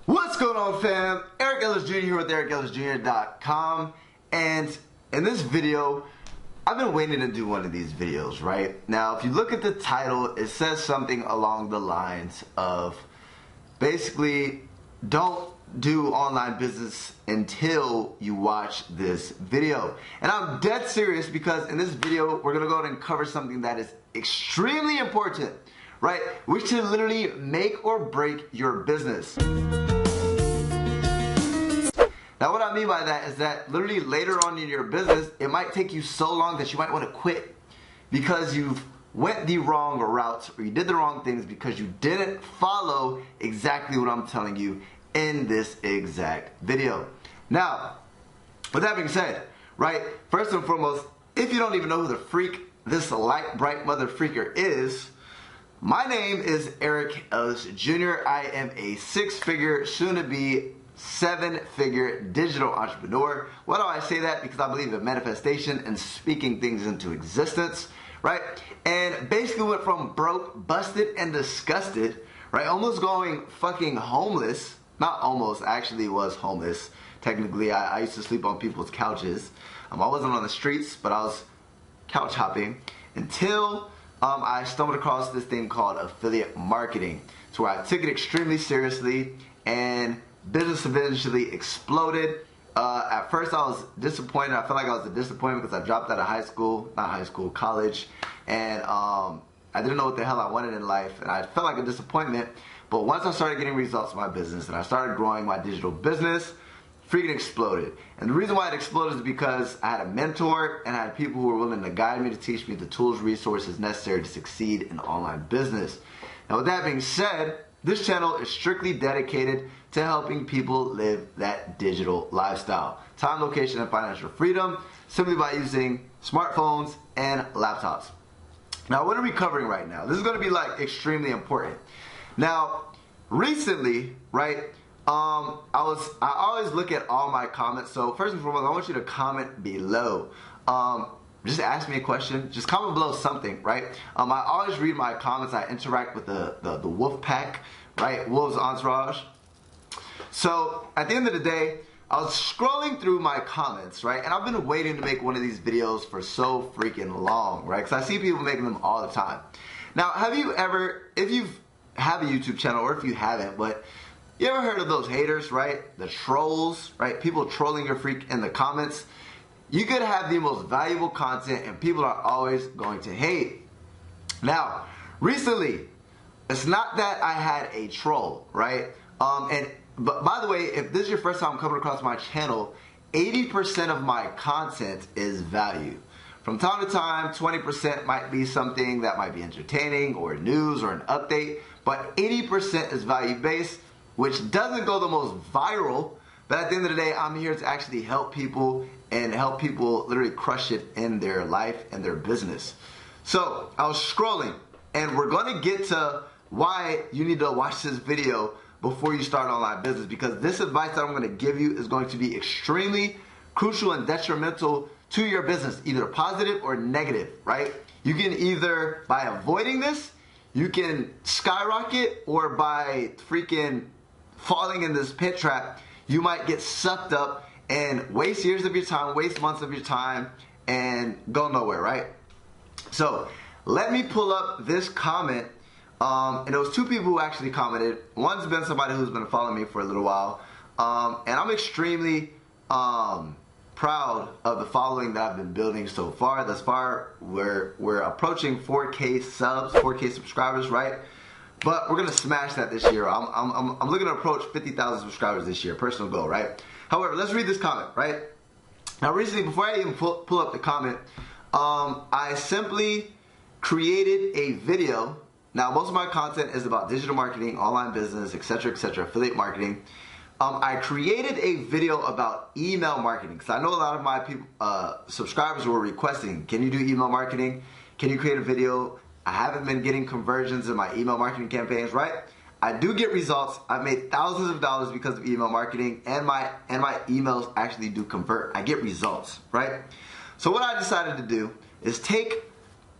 What's going on, fam? Eric Ellis Jr. here with EricEllisJr.com, and in this video I've been waiting to do one of these videos. Right now, if you look at the title, it says something along the lines of basically don't do online business until you watch this video. And I'm dead serious, because in this video we're gonna go ahead and cover something that is extremely important, right? Which can literally make or break your business. Now, what I mean by that is that literally later on in your business, it might take you so long that you might want to quit because you've went the wrong route, or you did the wrong things because you didn't follow exactly what I'm telling you in this exact video. Now, with that being said, right, first and foremost, if you don't even know who the freak this light bright mother freaker is, my name is Eric Ellis Jr. I am a six-figure, soon-to-be seven-figure digital entrepreneur. Why do I say that? Because I believe in manifestation and speaking things into existence, right? And basically went from broke, busted, and disgusted, right? Almost going fucking homeless. Not almost, actually was homeless. Technically, I used to sleep on people's couches. I wasn't on the streets, but I was couch hopping until I stumbled across this thing called affiliate marketing. It's where I took it extremely seriously, and business eventually exploded. At first I was disappointed. I felt like I was a disappointment because I dropped out of college, and I didn't know what the hell I wanted in life, and I felt like a disappointment. But once I started getting results in my business and I started growing my digital business, freaking exploded. And the reason why it exploded is because I had a mentor and I had people who were willing to guide me, to teach me the tools, resources necessary to succeed in online business. Now, with that being said, this channel is strictly dedicated to helping people live that digital lifestyle. Time, location, and financial freedom, simply by using smartphones and laptops. Now, what are we covering right now? This is going to be like extremely important. Now, recently, right, I always look at all my comments. So first and foremost, I want you to comment below. Just ask me a question. Just comment below something, right? I always read my comments. I interact with the wolf pack, right? Wolves Entourage. So at the end of the day, I was scrolling through my comments, right? And I've been waiting to make one of these videos for so freaking long, right? Because I see people making them all the time. Now, have you ever, if you have a YouTube channel, or if you haven't, but you ever heard of those haters, right? The trolls, right? People trolling your freak in the comments. You could have the most valuable content and people are always going to hate. Now, recently, it's not that I had a troll, right? But by the way, if this is your first time coming across my channel, 80% of my content is value. From time to time, 20% might be something that might be entertaining or news or an update, but 80% is value-based, which doesn't go the most viral, but at the end of the day, I'm here to actually help people and help people literally crush it in their life and their business. So I was scrolling, and we're going to get to why you need to watch this video before you start online business, because this advice that I'm going to give you is going to be extremely crucial and detrimental to your business, either positive or negative, right? You can either, by avoiding this, you can skyrocket, or by freaking falling in this pit trap, you might get sucked up and waste years of your time, waste months of your time, and go nowhere, right? So let me pull up this comment. And there was two people who actually commented. One's been somebody who's been following me for a little while. And I'm extremely proud of the following that I've been building so far. Thus far, we're approaching 4K subs, 4K subscribers, right? But we're gonna smash that this year. I'm looking to approach 50,000 subscribers this year, personal goal, right? However, let's read this comment, right? Now, recently, before I even pull up the comment, I simply created a video. Now, most of my content is about digital marketing, online business, etc., affiliate marketing. I created a video about email marketing, because I know a lot of my people, subscribers were requesting, can you do email marketing? Can you create a video? I haven't been getting conversions in my email marketing campaigns, right? I do get results. I've made thousands of dollars because of email marketing, and my emails actually do convert. I get results, right? So what I decided to do is take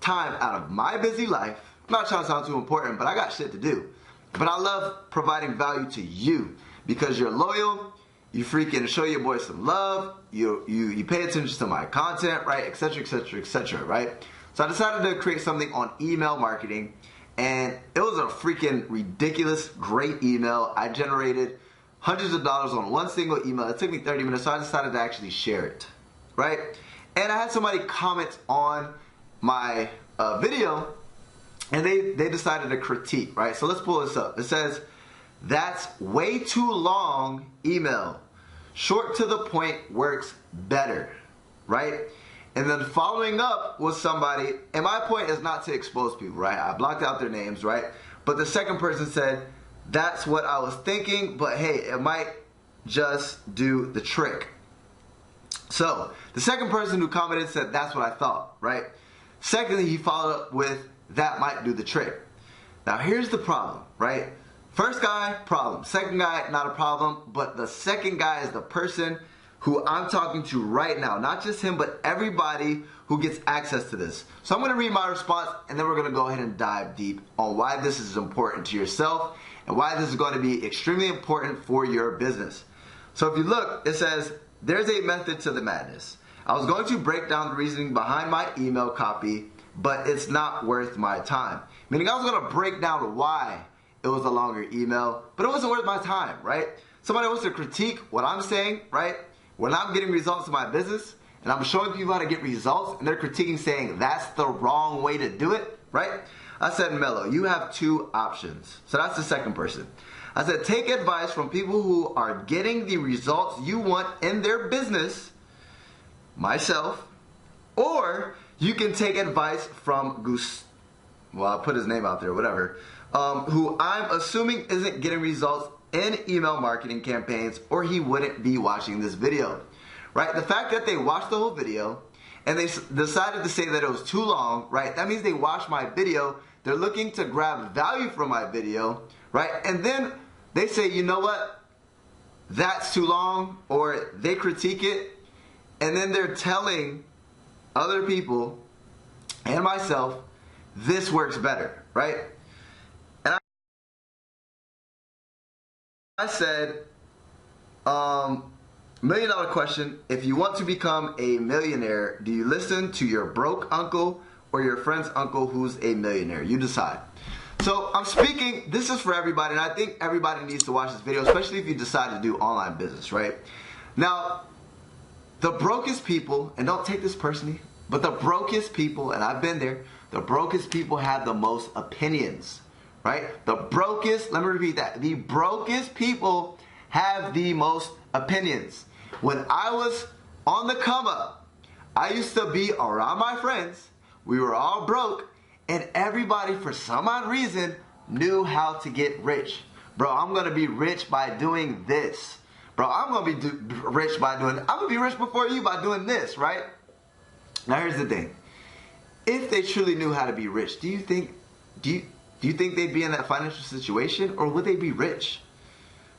time out of my busy life. I'm not trying to sound too important, but I got shit to do. But I love providing value to you. because you're loyal, you freaking show your boy some love, you pay attention to my content, right, etc, etc, etc, right? So I decided to create something on email marketing, and it was a freaking ridiculous, great email. I generated hundreds of dollars on one single email. It took me 30 minutes, so I decided to actually share it, right? And I had somebody comment on my video, and they decided to critique, right? So let's pull this up. It says, "That's way too long email. Short to the point works better," right? And then following up was somebody, and my point is not to expose people, right? I blocked out their names, right? But the second person said, "That's what I was thinking, but hey, it might just do the trick." So the second person who commented said, "That's what I thought," right? Secondly, he followed up with, "That might do the trick." Now here's the problem, right? First guy, problem. Second guy, not a problem. But the second guy is the person who I'm talking to right now. Not just him, but everybody who gets access to this. So I'm going to read my response, and then we're going to go ahead and dive deep on why this is important to yourself and why this is going to be extremely important for your business. So if you look, it says, "There's a method to the madness. I was going to break down the reasoning behind my email copy, but it's not worth my time." Meaning I was going to break down why it was a longer email, but it wasn't worth my time, right? Somebody wants to critique what I'm saying, right? When I'm getting results in my business, and I'm showing people how to get results, and they're critiquing saying that's the wrong way to do it, right? I said, "Mello, you have two options." So that's the second person. I said, "Take advice from people who are getting the results you want in their business," myself, "or you can take advice from Goose," well, I'll put his name out there, whatever, "who I'm assuming isn't getting results in email marketing campaigns, or he wouldn't be watching this video," right? The fact that they watched the whole video and they decided to say that it was too long, right? That means they watched my video. They're looking to grab value from my video, right? And then they say, "You know what? That's too long," or they critique it, and then they're telling other people and myself, "This works better," right? And I said, $1,000,000 question. If you want to become a millionaire, do you listen to your broke uncle or your friend's uncle who's a millionaire? You decide. So I'm speaking, this is for everybody, and I think everybody needs to watch this video, especially if you decide to do online business, right? Now, the brokest people, and don't take this personally, but the brokest people, and I've been there, the brokest people have the most opinions, right? The brokest, let me repeat that, the brokest people have the most opinions. When I was on the come up, I used to be around my friends, we were all broke, and everybody, for some odd reason, knew how to get rich. Bro, I'm gonna be rich by doing this. Bro, I'm gonna be rich by doing, I'm gonna be rich before you by doing this, right? Now here's the thing. If they truly knew how to be rich, do you think they'd be in that financial situation, or would they be rich?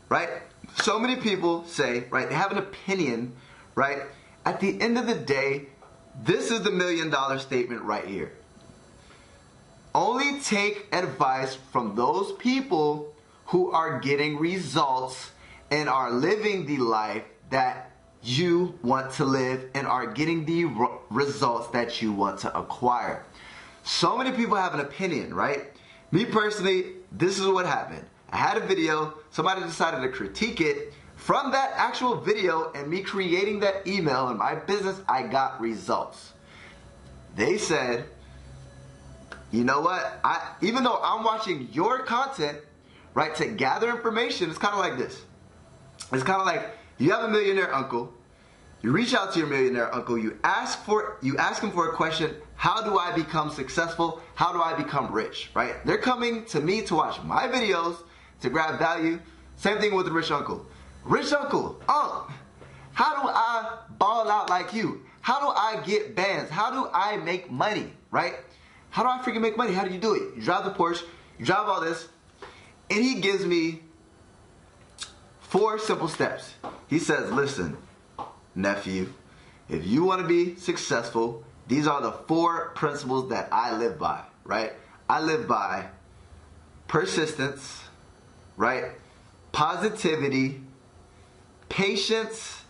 Right? So many people say, right, they have an opinion, right? At the end of the day, this is the $1,000,000 statement right here. Only take advice from those people who are getting results and are living the life that you want to live and are getting the results that you want to acquire. So many people have an opinion, right? Me personally, this is what happened. I had a video, somebody decided to critique it. From that actual video and me creating that email in my business, I got results. They said, "You know what? Even though I'm watching your content, right, to gather information," it's kind of like this. It's kind of like you have a millionaire uncle. You reach out to your millionaire uncle. You ask him for a question. How do I become successful? How do I become rich? Right? They're coming to me to watch my videos to grab value. Same thing with the rich uncle. Rich uncle, how do I ball out like you? How do I get bands? How do I make money? Right? How do I freaking make money? How do you do it? You drive the Porsche. You drive all this. And he gives me 4 simple steps. He says, "Listen, nephew, if you want to be successful, these are the 4 principles that I live by," right? I live by persistence, right? positivity, patience,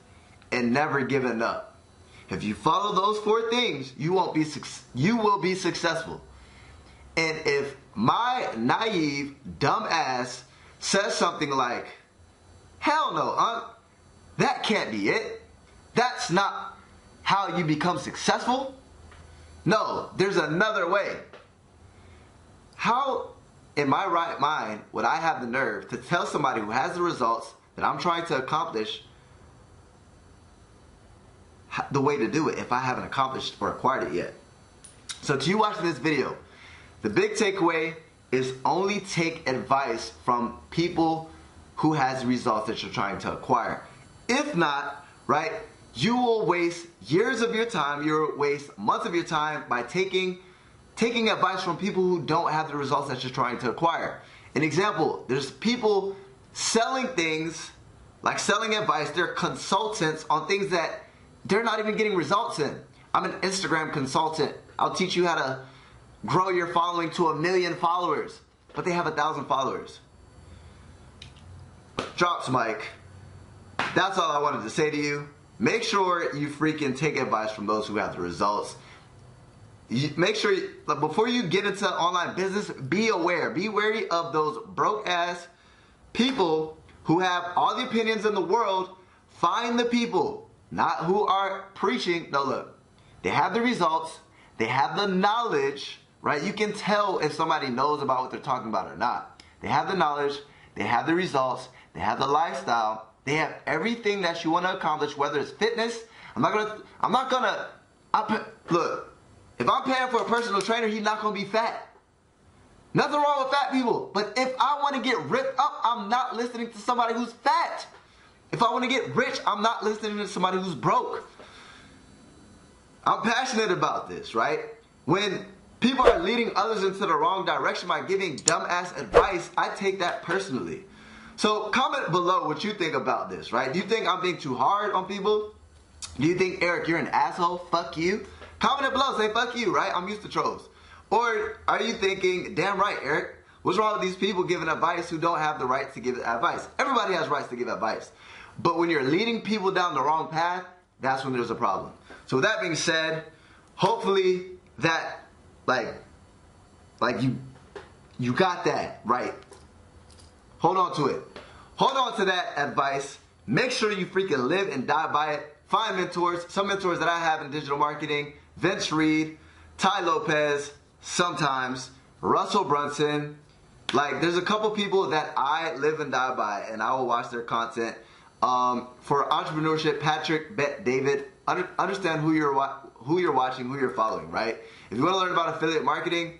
and never giving up. If you follow those 4 things, you will be successful. And if my naive, dumb ass says something like, hell no, that can't be it. That's not how you become successful. No, there's another way. How in my right mind would I have the nerve to tell somebody who has the results that I'm trying to accomplish the way to do it if I haven't accomplished or acquired it yet? So to you watching this video, the big takeaway is only take advice from people who has results that you're trying to acquire. If not, right, you will waste years of your time, you'll waste months of your time by taking advice from people who don't have the results that you're trying to acquire. An example, there's people selling things, like selling advice, they're consultants on things that they're not even getting results in. I'm an Instagram consultant. I'll teach you how to grow your following to 1 million followers, but they have 1,000 followers. Drops mic. That's all I wanted to say to you. Make sure you freaking take advice from those who have the results. Make sure, before you get into online business, be aware. Be wary of those broke ass people who have all the opinions in the world. Find the people, not who are preaching. No, look, they have the results. They have the knowledge, right? You can tell if somebody knows about what they're talking about or not. They have the knowledge. They have the results. They have the lifestyle. They have everything that you want to accomplish, whether it's fitness. Look, if I'm paying for a personal trainer, he's not going to be fat. Nothing wrong with fat people. But if I want to get ripped up, I'm not listening to somebody who's fat. If I want to get rich, I'm not listening to somebody who's broke. I'm passionate about this, right? When people are leading others into the wrong direction by giving dumbass advice, I take that personally. So comment below what you think about this, right? Do you think I'm being too hard on people? Do you think, Eric, you're an asshole? Fuck you. Comment it below. Say fuck you, right? I'm used to trolls. Or are you thinking, damn right, Eric, what's wrong with these people giving advice who don't have the right to give advice? Everybody has rights to give advice. But when you're leading people down the wrong path, that's when there's a problem. So with that being said, hopefully that, you got that right. Hold on to it. Hold on to that advice. Make sure you freaking live and die by it. Find mentors. Some mentors that I have in digital marketing: Vince Reed, Ty Lopez, sometimes Russell Brunson. There's a couple people that I live and die by, and I will watch their content. For entrepreneurship, Patrick, Bet David. Understand who you're watching, who you're following, right? If you want to learn about affiliate marketing,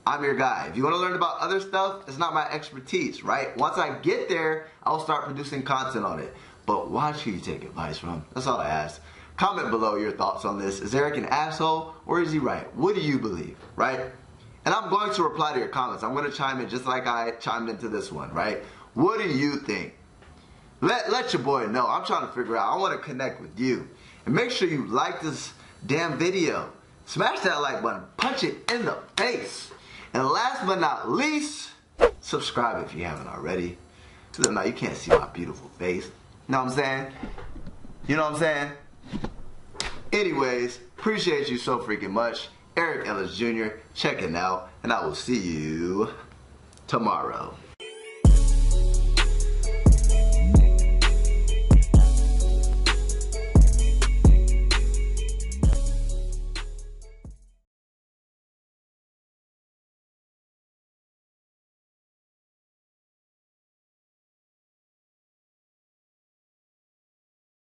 I'm your guy. If you want to learn about other stuff, it's not my expertise, right? Once I get there, I'll start producing content on it. But watch who you take advice from. That's all I ask. Comment below your thoughts on this. Is Eric an asshole or is he right? What do you believe, right? And I'm going to reply to your comments. I'm going to chime in just like I chimed into this one, right? What do you think? Let your boy know. I'm trying to figure out. I want to connect with you. And make sure you like this damn video. Smash that like button. Punch it in the face. And last but not least, subscribe if you haven't already. Because now you can't see my beautiful face. You know what I'm saying? You know what I'm saying? Anyways, appreciate you so freaking much. Eric Ellis Jr. checking out. And I will see you tomorrow.